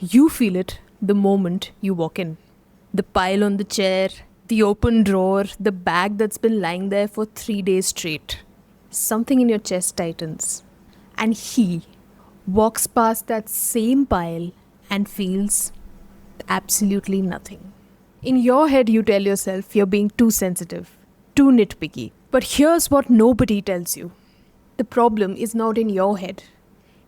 You feel it the moment you walk in. The pile on the chair, the open drawer, the bag that's been lying there for 3 days straight. Something in your chest tightens. And he walks past that same pile and feels absolutely nothing. In your head, you tell yourself you're being too sensitive, too nitpicky. But here's what nobody tells you: the problem is not in your head,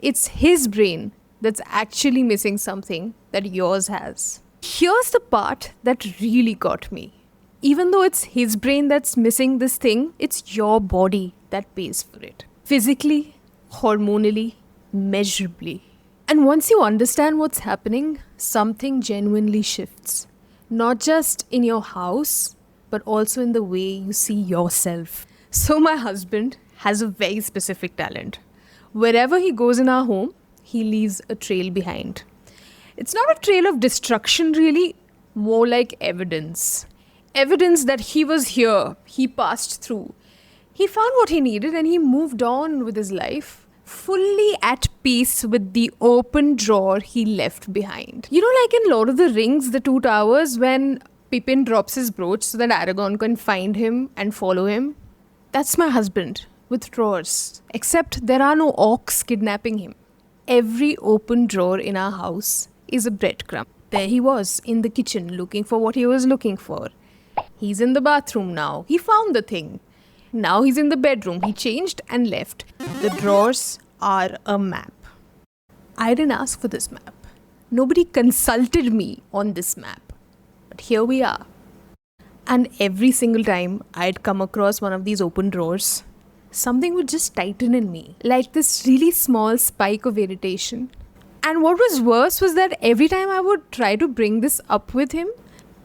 it's his brain that's actually missing something that yours has. Here's the part that really got me. Even though it's his brain that's missing this thing, it's your body that pays for it. Physically, hormonally, measurably. And once you understand what's happening, something genuinely shifts. Not just in your house, but also in the way you see yourself. So, my husband has a very specific talent. Wherever he goes in our home, he leaves a trail behind. It's not a trail of destruction, really, more like evidence. Evidence that he was here, he passed through. He found what he needed and he moved on with his life, fully at peace with the open drawer he left behind. You know, like in Lord of the Rings, the Two Towers, when Pippin drops his brooch so that Aragorn can find him and follow him? That's my husband, with drawers. Except there are no orcs kidnapping him. Every open drawer in our house is a breadcrumb. There he was, in the kitchen, looking for what he was looking for. He's in the bathroom now. He found the thing. Now he's in the bedroom. He changed and left. The drawers are a map. I didn't ask for this map. Nobody consulted me on this map. But here we are. And every single time I'd come across one of these open drawers, something would just tighten in me, like this really small spike of irritation. And what was worse was that every time I would try to bring this up with him,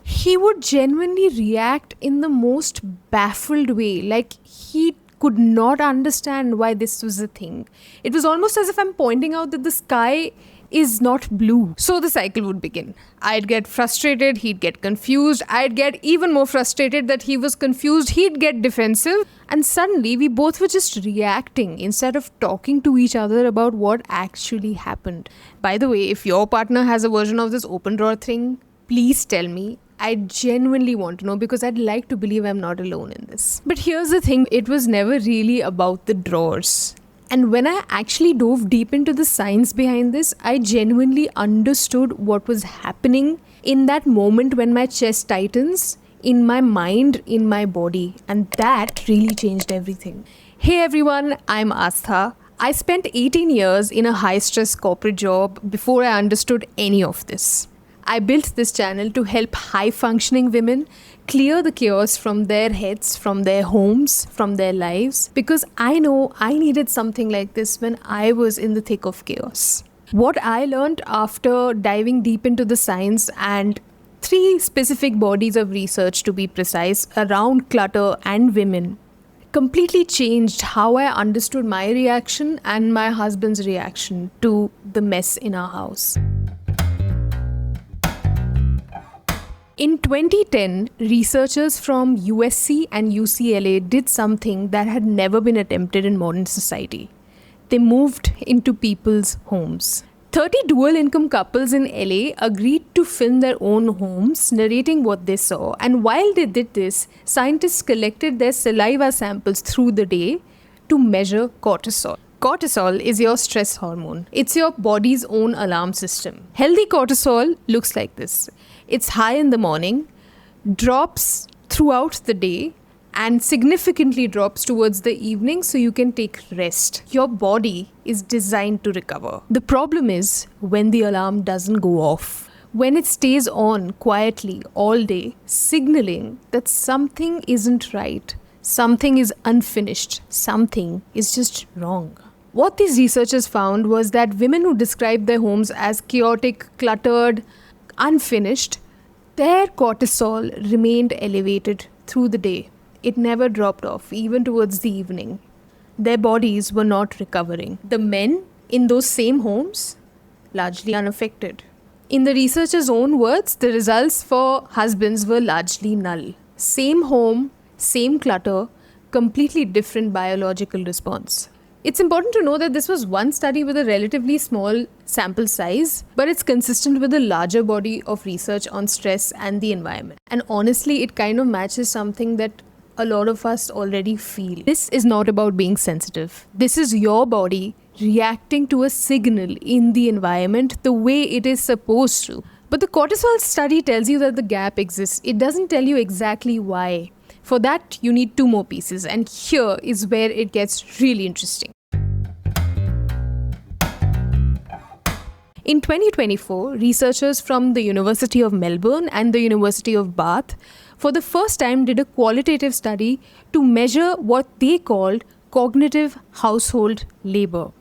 he would genuinely react in the most baffled way, like he could not understand why this was a thing. It was almost as if I'm pointing out that the sky is not blue. So the cycle would begin. I'd get frustrated, he'd get confused, I'd get even more frustrated that he was confused, he'd get defensive, and suddenly we both were just reacting instead of talking to each other about what actually happened. By the way, if your partner has a version of this open drawer thing, please tell me. I genuinely want to know, because I'd like to believe I'm not alone in this. But here's the thing, it was never really about the drawers. And when I actually dove deep into the science behind this, I genuinely understood what was happening in that moment when my chest tightens, in my mind, in my body. And that really changed everything. Hey everyone, I'm Astha. I spent 18 years in a high-stress corporate job before I understood any of this. I built this channel to help high-functioning women clear the chaos from their heads, from their homes, from their lives, because I know I needed something like this when I was in the thick of chaos. What I learned after diving deep into the science and 3 specific bodies of research, to be precise, around clutter and women, completely changed how I understood my reaction and my husband's reaction to the mess in our house. In 2010, researchers from USC and UCLA did something that had never been attempted in modern society. They moved into people's homes. 30 dual-income couples in LA agreed to film their own homes, narrating what they saw. And while they did this, scientists collected their saliva samples through the day to measure cortisol. Cortisol is your stress hormone. It's your body's own alarm system. Healthy cortisol looks like this. It's high in the morning, drops throughout the day, and significantly drops towards the evening so you can take rest. Your body is designed to recover. The problem is when the alarm doesn't go off. When it stays on quietly all day, signaling that something isn't right, something is unfinished, something is just wrong. What these researchers found was that women who described their homes as chaotic, cluttered, unfinished, their cortisol remained elevated through the day. It never dropped off, even towards the evening. Their bodies were not recovering. The men in those same homes, largely unaffected. In the researchers' own words, the results for husbands were largely null. Same home, same clutter, completely different biological response. It's important to know that this was one study with a relatively small sample size, but it's consistent with a larger body of research on stress and the environment. And honestly, it kind of matches something that a lot of us already feel. This is not about being sensitive. This is your body reacting to a signal in the environment the way it is supposed to. But the cortisol study tells you that the gap exists. It doesn't tell you exactly why. For that, you need 2 more pieces, and here is where it gets really interesting. In 2024, researchers from the University of Melbourne and the University of Bath for the first time did a qualitative study to measure what they called cognitive household labor.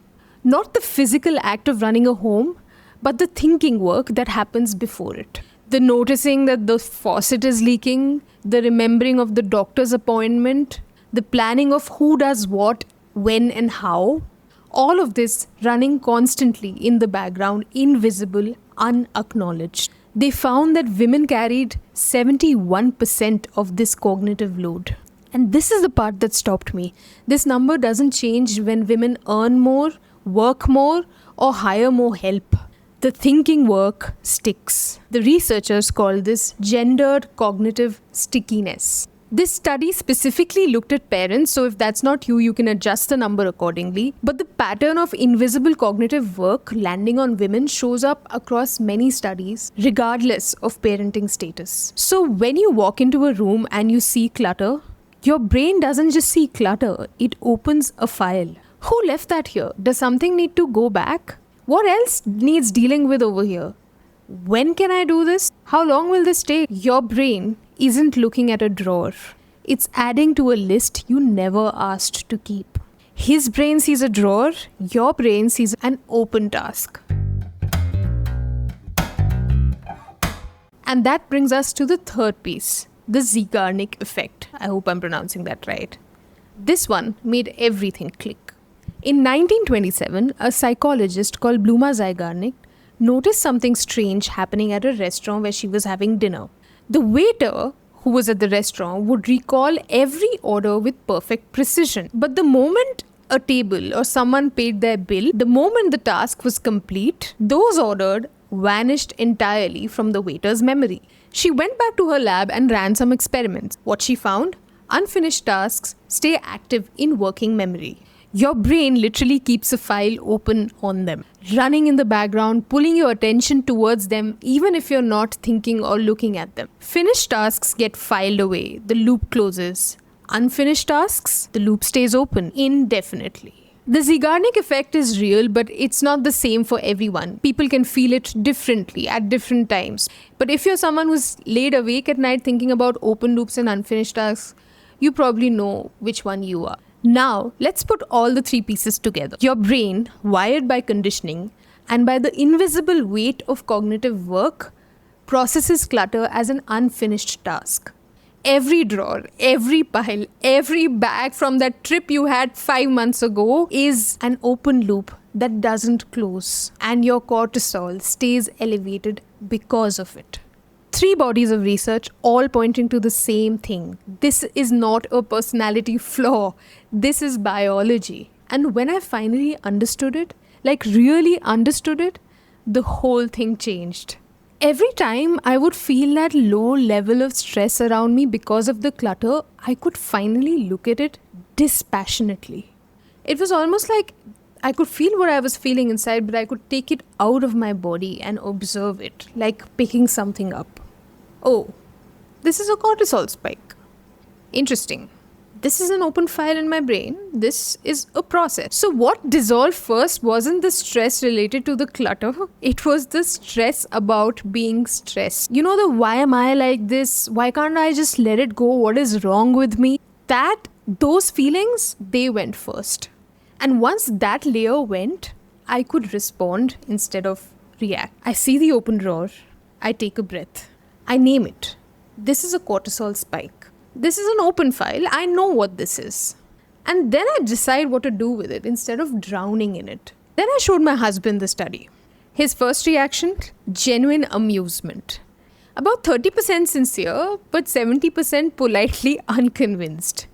Not the physical act of running a home, but the thinking work that happens before it. The noticing that the faucet is leaking, the remembering of the doctor's appointment, the planning of who does what, when and how. All of this running constantly in the background, invisible, unacknowledged. They found that women carried 71% of this cognitive load. And this is the part that stopped me. This number doesn't change when women earn more, work more, or hire more help. The thinking work sticks. The researchers call this gendered cognitive stickiness. This study specifically looked at parents, so if that's not you, you can adjust the number accordingly. But the pattern of invisible cognitive work landing on women shows up across many studies, regardless of parenting status. So when you walk into a room and you see clutter, your brain doesn't just see clutter, it opens a file. Who left that here? Does something need to go back? What else needs dealing with over here? When can I do this? How long will this take? Your brain isn't looking at a drawer. It's adding to a list you never asked to keep. His brain sees a drawer, your brain sees an open task. And that brings us to the third piece, the Zeigarnik effect. I hope I'm pronouncing that right. This one made everything click. In 1927, a psychologist called Bluma Zeigarnik noticed something strange happening at a restaurant where she was having dinner. The waiter who was at the restaurant would recall every order with perfect precision. But the moment a table or someone paid their bill, the moment the task was complete, those ordered vanished entirely from the waiter's memory. She went back to her lab and ran some experiments. What she found? Unfinished tasks stay active in working memory. Your brain literally keeps a file open on them, running in the background, pulling your attention towards them even if you're not thinking or looking at them. Finished tasks get filed away, the loop closes. Unfinished tasks, the loop stays open indefinitely. The Zeigarnik effect is real, but it's not the same for everyone. People can feel it differently at different times. But if you're someone who's laid awake at night thinking about open loops and unfinished tasks, you probably know which one you are. Now, let's put all the 3 pieces together. Your brain, wired by conditioning and by the invisible weight of cognitive work, processes clutter as an unfinished task. Every drawer, every pile, every bag from that trip you had 5 months ago is an open loop that doesn't close, and your cortisol stays elevated because of it. 3 bodies of research all pointing to the same thing. This is not a personality flaw. This is biology. And when I finally understood it, like really understood it, the whole thing changed. Every time I would feel that low level of stress around me because of the clutter, I could finally look at it dispassionately. It was almost like I could feel what I was feeling inside, but I could take it out of my body and observe it, like picking something up. Oh, this is a cortisol spike. Interesting. This is an open file in my brain. This is a process. So what dissolved first wasn't the stress related to the clutter. It was the stress about being stressed. You know the why am I like this? Why can't I just let it go? What is wrong with me? Those feelings, they went first. And once that layer went, I could respond instead of react. I see the open drawer. I take a breath. I name it. This is a cortisol spike. This is an open file. I know what this is. And then I decide what to do with it instead of drowning in it. Then I showed my husband the study. His first reaction? Genuine amusement. About 30% sincere, but 70% politely unconvinced.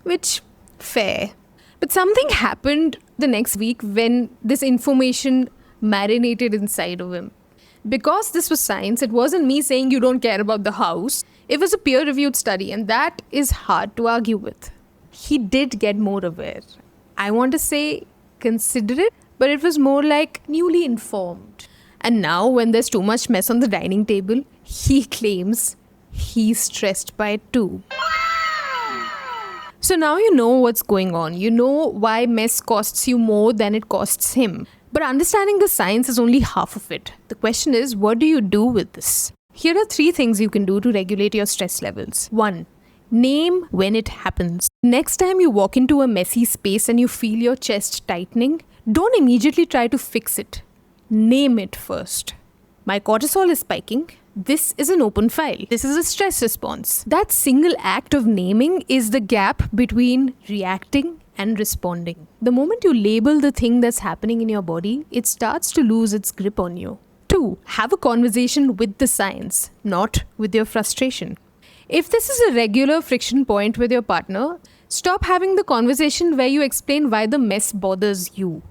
Which, fair. But something happened the next week when this information marinated inside of him. Because this was science, it wasn't me saying you don't care about the house. It was a peer-reviewed study, and that is hard to argue with. He did get more aware. I want to say considerate, but it was more like newly informed. And now when there's too much mess on the dining table, he claims he's stressed by it too. So now you know what's going on. You know why mess costs you more than it costs him. But understanding the science is only half of it. The question is, what do you do with this? Here are 3 things you can do to regulate your stress levels. 1. Name when it happens. Next time you walk into a messy space and you feel your chest tightening, don't immediately try to fix it. Name it first. My cortisol is spiking. This is an open file. This is a stress response. That single act of naming is the gap between reacting and responding. The moment you label the thing that's happening in your body, it starts to lose its grip on you. 2. Have a conversation with the science, not with your frustration. If this is a regular friction point with your partner, stop having the conversation where you explain why the mess bothers you.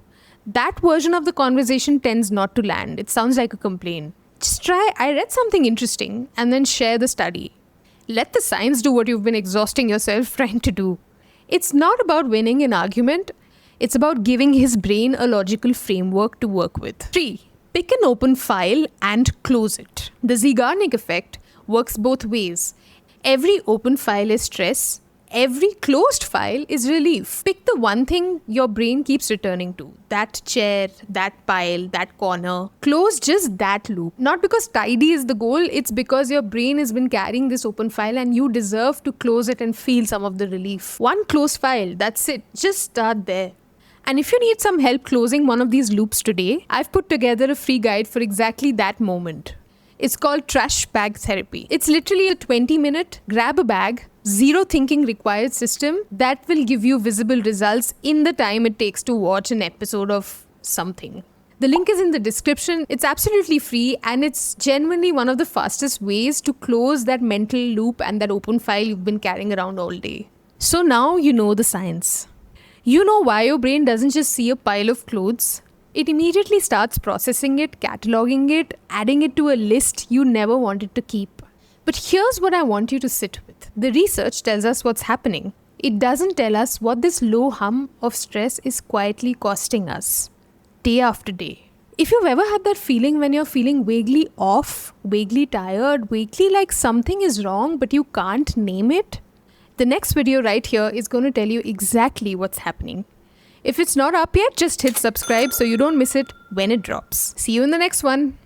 That version of the conversation tends not to land. It sounds like a complaint. Just try, I read something interesting, and then share the study. Let the science do what you've been exhausting yourself trying to do. It's not about winning an argument. It's about giving his brain a logical framework to work with. 3. Pick an open file and close it. The Zeigarnik effect works both ways. Every open file is stress. Every closed file is relief. Pick the one thing your brain keeps returning to. That chair, that pile, that corner. Close just that loop. Not because tidy is the goal, it's because your brain has been carrying this open file and you deserve to close it and feel some of the relief. One closed file, that's it. Just start there. And if you need some help closing one of these loops today, I've put together a free guide for exactly that moment. It's called Trash Bag Therapy. It's literally a 20-minute grab a bag, zero thinking required system that will give you visible results in the time it takes to watch an episode of something. The link is in the description. It's absolutely free and it's genuinely one of the fastest ways to close that mental loop and that open file you've been carrying around all day. So now you know the science. You know why your brain doesn't just see a pile of clothes. It immediately starts processing it, cataloging it, adding it to a list you never wanted to keep. But here's what I want you to sit with. The research tells us what's happening. It doesn't tell us what this low hum of stress is quietly costing us, day after day. If you've ever had that feeling when you're feeling vaguely off, vaguely tired, vaguely like something is wrong but you can't name it, the next video right here is going to tell you exactly what's happening. If it's not up yet, just hit subscribe so you don't miss it when it drops. See you in the next one.